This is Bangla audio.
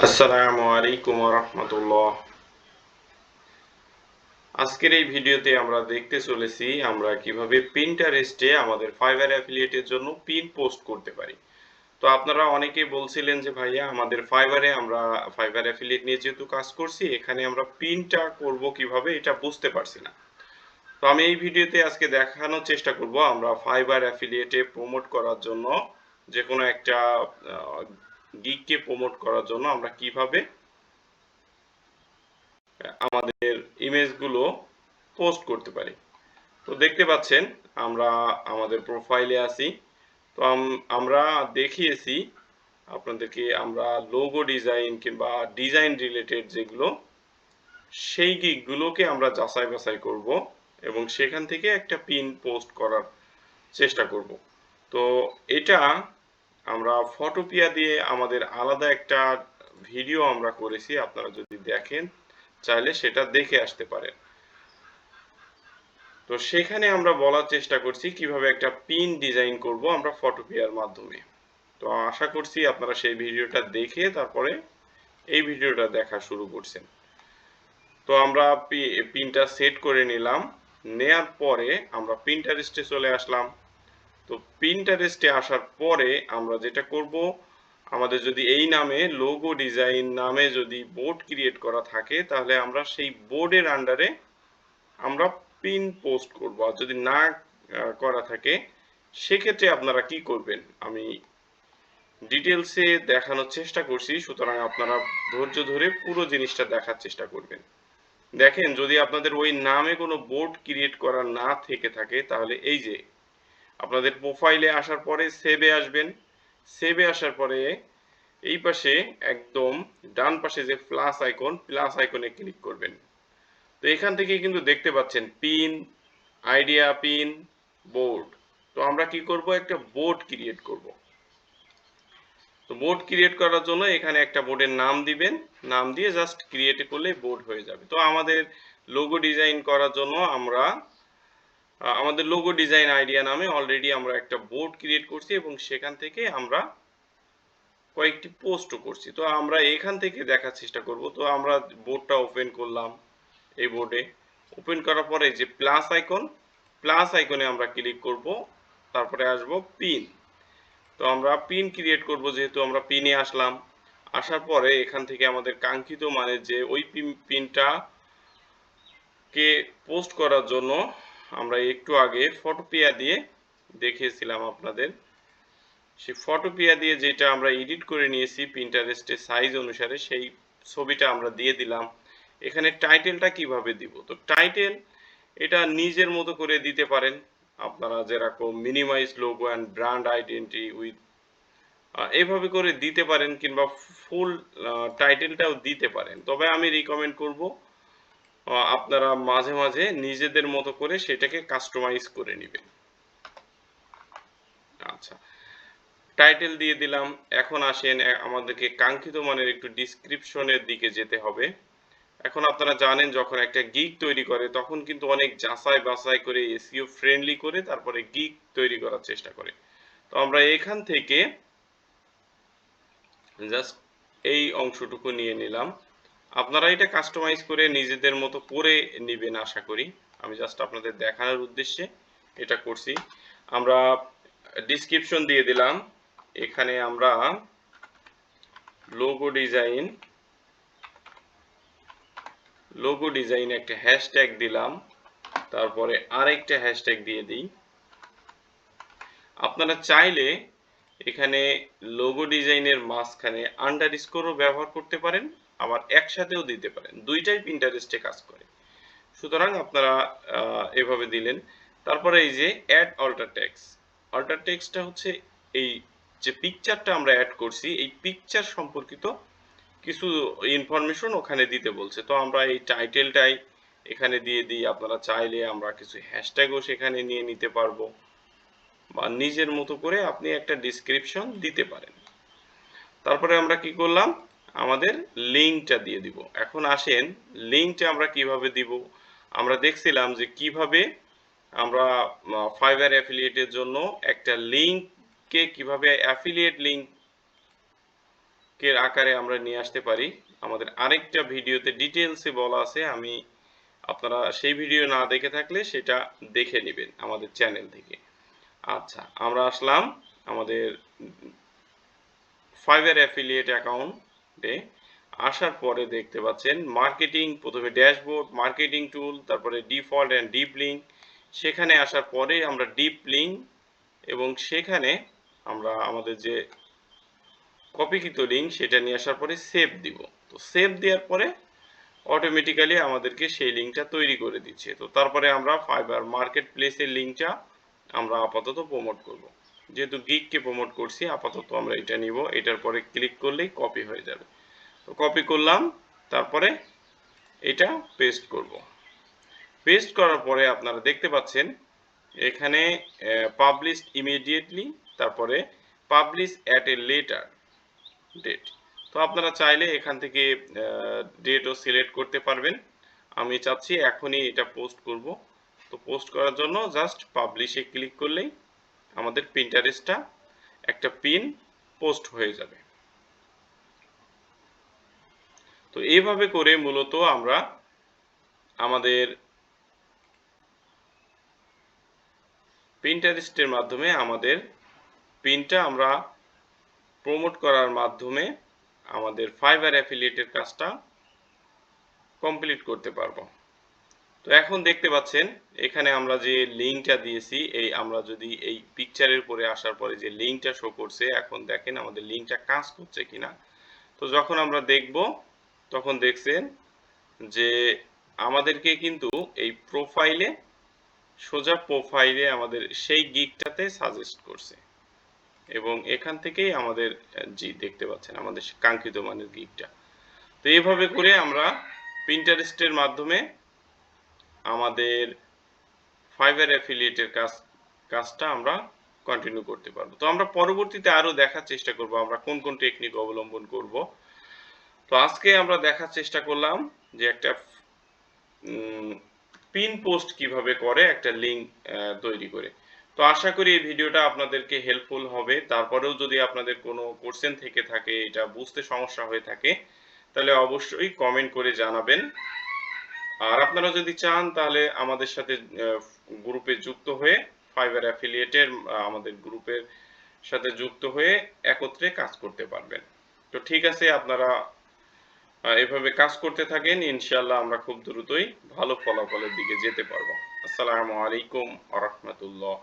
আসসালামু আলাইকুম ওয়া রাহমাতুল্লাহ। আজকের এই ভিডিওতে আমরা দেখতে চলেছি আমরা কিভাবে Pinterest-এ আমাদের Fiverr অ্যাফিলিয়েটের জন্য পিন পোস্ট করতে পারি। তো আপনারা অনেকেই বলছিলেন যে ভাইয়া আমাদের Fiverr-এ আমরা Fiverr অ্যাফিলিয়েট নিয়ে যেহেতু কাজ করছি এখানে আমরা পিনটা করব কিভাবে এটা বুঝতে পারছি না। তো আমি এই ভিডিওতে আজকে দেখানোর চেষ্টা করব আমরা Fiverr অ্যাফিলিয়েটে প্রমোট করার জন্য যেকোনো একটা আ গিগকে প্রমোট করার জন্য আমরা কিভাবে আমাদের ইমেজগুলো পোস্ট করতে পারি। তো দেখতে পাচ্ছেন আমরা আমাদের প্রোফাইলে আছি। তো আমরা দেখিয়েছি আপনাদেরকে আমরা লোগো ডিজাইন কিংবা ডিজাইন রিলেটেড যেগুলো সেই গিগগুলোকে আমরা যাচাই বাছাই করব এবং সেখান থেকে একটা পিন পোস্ট করার চেষ্টা করব। তো এটা আমরা ফটোপিয়া দিয়ে আমাদের আলাদা একটা ভিডিও আমরা করেছি, আপনারা যদি দেখেন চাইলে সেটা দেখে আসতে পারেন। তো সেখানে আমরা বলার চেষ্টা করছি কিভাবে একটা পিন ডিজাইন করব আমরা ফটোপিয়ার মাধ্যমে। তো আশা করছি আপনারা সেই ভিডিওটা দেখে তারপরে এই ভিডিওটা দেখা শুরু করছেন। তো আমরা পিনটা সেট করে নিলাম। নেয়ার পরে আমরা পিন্টারেস্টে চলে আসলাম। তো পিন্টারেস্টে আসার পরে আমরা যেটা করব আমাদের যদি এই নামে লোগো ডিজাইন নামে যদি বোর্ড ক্রিয়েট করা থাকে তাহলে আমরা সেই বোর্ডের আন্ডারে আমরা পিন পোস্ট করব। আর যদি না করা থাকে সেক্ষেত্রে আপনারা কি করবেন আমি ডিটেলসে দেখানোর চেষ্টা করছি, সুতরাং আপনারা ধৈর্য ধরে পুরো জিনিসটা দেখার চেষ্টা করবেন। দেখেন যদি আপনাদের ওই নামে কোনো বোর্ড ক্রিয়েট করা না থেকে থাকে তাহলে এই যে আপনাদের প্রোফাইলে আসার পরে সেভে আসবেন। সেভে আসার পরে এই পাশে একদম ডান পাশে যে প্লাস আইকনে ক্লিক করবেন। তো এখান থেকে কিন্তু দেখতে পাচ্ছেন পিন, আইডিয়া পিন, বোর্ড। তো আমরা কি করব একটা বোর্ড ক্রিয়েট করব। তো বোর্ড ক্রিয়েট করার জন্য এখানে একটা বোর্ডের নাম দিবেন, নাম দিয়ে জাস্ট ক্রিয়েট করলেই বোর্ড হয়ে যাবে। তো আমাদের লোগো ডিজাইন করার জন্য আমরা আমাদের লোগো ডিজাইন আইডিয়া নামে অলরেডি আমরা একটা বোর্ড ক্রিয়েট করছি এবং সেখান থেকে আমরা কয়েকটি পোস্টও করছি। তো আমরা এখান থেকে দেখার চেষ্টা করব। তো আমরা বোর্ডটা ওপেন করলাম। এই বোর্ডে ওপেন করার পরে যে প্লাস আইকনে আমরা ক্লিক করব, তারপরে আসব পিন। তো আমরা পিন ক্রিয়েট করব, যেহেতু আমরা পিনে আসলাম। আসার পরে এখান থেকে আমাদের কাঙ্ক্ষিত মানে যে ওই পিনটা কে পোস্ট করার জন্য আমরা একটু আগে ফটোপিয়া দিয়ে দেখিয়েছিলাম আপনাদের। সেই ফটোপিয়া দিয়ে যেটা আমরা এডিট করে নিয়েছি পিন্টারেস্টের সাইজ অনুসারে সেই ছবিটা আমরা দিয়ে দিলাম। এখানে টাইটেলটা কিভাবে দিব, তো টাইটেল এটা নিজের মতো করে দিতে পারেন আপনারা, যেরকম minimise logo and brand identity with এইভাবে করে দিতে পারেন কিংবা ফুল টাইটেলটাও দিতে পারেন। তবে আমি রিকমেন্ড করব আপনারা মাঝে মাঝে নিজেদের মতো করে সেটাকে কাস্টমাইজ করে নেবেন। আচ্ছা, টাইটেল দিয়ে দিলাম। এখন আসেন আমাদেরকে কাঙ্ক্ষিত মানের একটু ডেসক্রিপশনের দিকে যেতে হবে। এখন আপনারা জানেন যখন একটা গিগ তৈরি করে তখন কিন্তু অনেক যাচাই বাছাই করে এসইও ফ্রেন্ডলি করে তারপরে গিগ তৈরি করার চেষ্টা করে। তো আমরা এখান থেকে জাস্ট এই অংশটুকু নিয়ে নিলাম। আপনারা এটা কাস্টমাইজ করে নিজেদের মতো করে নেবেন আশা করি। আমি জাস্ট আপনাদের দেখানোর উদ্দেশ্যে এটা করছি। আমরা ডেসক্রিপশন দিয়ে দিলাম। এখানে আমরা লোগো ডিজাইন একটা হ্যাশট্যাগ দিলাম, তারপরে আরেকটা হ্যাশট্যাগ দিয়ে দিই। আপনারা চাইলে এখানে লোগো ডিজাইনের মাঝখানে আন্ডারস্কোরও ব্যবহার করতে পারেন, আবার একসাথেও দিতে পারেন, দুইটাই পিন্টারেস্টে কাজ করে। সুতরাং আপনারা এভাবে দিলেন। তারপরে এই যে অ্যাড অল্টার টেক্সটটা হচ্ছে এই যে পিকচারটা আমরা অ্যাড করছি এই পিকচার সম্পর্কিত কিছু ইনফরমেশন ওখানে দিতে বলছে। তো আমরা এই টাইটেলটাই এখানে দিয়ে দিই। আপনারা চাইলে আমরা কিছু হ্যাশট্যাগও সেখানে নিয়ে নিতে পারবো বা নিজের মতো করে আপনি একটা ডেসক্রিপশন দিতে পারেন। তারপরে আমরা কি করলাম আমাদের লিঙ্কটা দিয়ে দিব। এখন আসেন লিঙ্কটা আমরা কিভাবে দিব। আমরা দেখছিলাম যে কিভাবে আমরা ফাইবার অ্যাফিলিয়েটের জন্য একটা লিঙ্ককে কিভাবে অ্যাফিলিয়েট লিঙ্ক এর আকারে আমরা নিয়ে আসতে পারি। আমাদের আরেকটা ভিডিওতে ডিটেইলসে বলা আছে, আমি আপনারা সেই ভিডিও না দেখে থাকলে সেটা দেখে নেবেন আমাদের চ্যানেল থেকে। আচ্ছা, আমরা আসলাম আমাদের ফাইবার অ্যাফিলিয়েট অ্যাকাউন্টে। আসার পরে দেখতে পাচ্ছেন মার্কেটিং, প্রথমে ড্যাশবোর্ড, মার্কেটিং টুল, তারপরে ডিফল্ট অ্যান্ড ডিপ লিঙ্ক। সেখানে আসার পরে আমরা ডিপ লিঙ্ক এবং সেখানে আমরা আমাদের যে কপিকৃত লিঙ্ক সেটা নিয়ে আসার পরে সেভ দিব। তো সেভ দেওয়ার পরে অটোমেটিক্যালি আমাদেরকে সেই লিঙ্কটা তৈরি করে দিচ্ছে। তো তারপরে আমরা ফাইবার মার্কেট প্লেসের লিঙ্কটা আমরা আপাতত প্রমোট করব। যেহেতু গিগকে প্রমোট করছি, আপাতত আমরা এটা নিব। এটার পরে ক্লিক করলেই কপি হয়ে যাবে। তো কপি করলাম, তারপরে এটা পেস্ট করব। পেস্ট করার পরে আপনারা দেখতে পাচ্ছেন এখানে পাবলিশ ইমিডিয়েটলি, তারপরে publish at a later date. তো আপনারা চাইলে এখান থেকে ডেটও সিলেক্ট করতে পারবেন। আমি চাচ্ছি এখনই এটা পোস্ট করব। তো পোস্ট করার জন্য জাস্ট পাবলিশে ক্লিক করলেই আমাদের পিন্টারেস্টটা একটা পিন পোস্ট হয়ে যাবে। তো এইভাবে করে মূলত আমরা আমাদের পিন্টারেস্টের মাধ্যমে আমাদের পিনটা আমরা প্রমোট করার মাধ্যমে আমাদের ফাইবার অ্যাফিলিয়েটের কাজটা কমপ্লিট করতে পারবো। তো এখন দেখতে পাচ্ছেন এখানে আমরা যে লিঙ্কটা দিয়েছি, এই আমরা যদি এই পিকচারের উপরে আসার পরে যে লিঙ্কটা শো করছে, এখন দেখেন আমাদের লিঙ্কটা কাজ করছে কিনা। তো যখন আমরা দেখব তখন দেখছেন যে আমাদেরকে কিন্তু এই প্রোফাইলে, সোজা প্রোফাইলে আমাদের সেই গিগটাতে সাজেস্ট করছে এবং এখান থেকেই আমাদের জি দেখতে পাচ্ছেন আমাদের কাঙ্ক্ষিত মানের গিগটা। তো এইভাবে করে আমরা পিন্টারেস্টের মাধ্যমে আমাদের ফাইবার অ্যাফিলিয়েটের কাজটা আমরা কন্টিনিউ করতে পারবো। তো আমরা পরবর্তীতে আরো দেখার চেষ্টা করব আমরা কোন কোন টেকনিক অবলম্বন করব। তো আজকে আমরা দেখার চেষ্টা করলাম যে একটা পিন পোস্ট কিভাবে করে একটা লিংক তৈরি করে। তো আশা করি এই ভিডিওটা আপনাদেরকে হেল্পফুল হবে। তারপরেও যদি আপনাদের কোনো কোশ্চেন থেকে থাকে, এটা বুঝতে সমস্যা হয়ে থাকে, তাহলে অবশ্যই কমেন্ট করে জানাবেন। আর আপনারা যদি চান তাহলে আমাদের সাথে গ্রুপে যুক্ত হয়ে ফাইবার অ্যাফিলিয়েটের আমাদের গ্রুপের সাথে যুক্ত হয়ে একত্রে কাজ করতে পারবেন। তো ঠিক আছে, আপনারা এভাবে কাজ করতে থাকেন, ইনশাআল্লাহ আমরা খুব দ্রুতই ভালো ফলাফলের দিকে যেতে পারবো। আসসালামু আলাইকুম ওয়া রাহমাতুল্লাহ।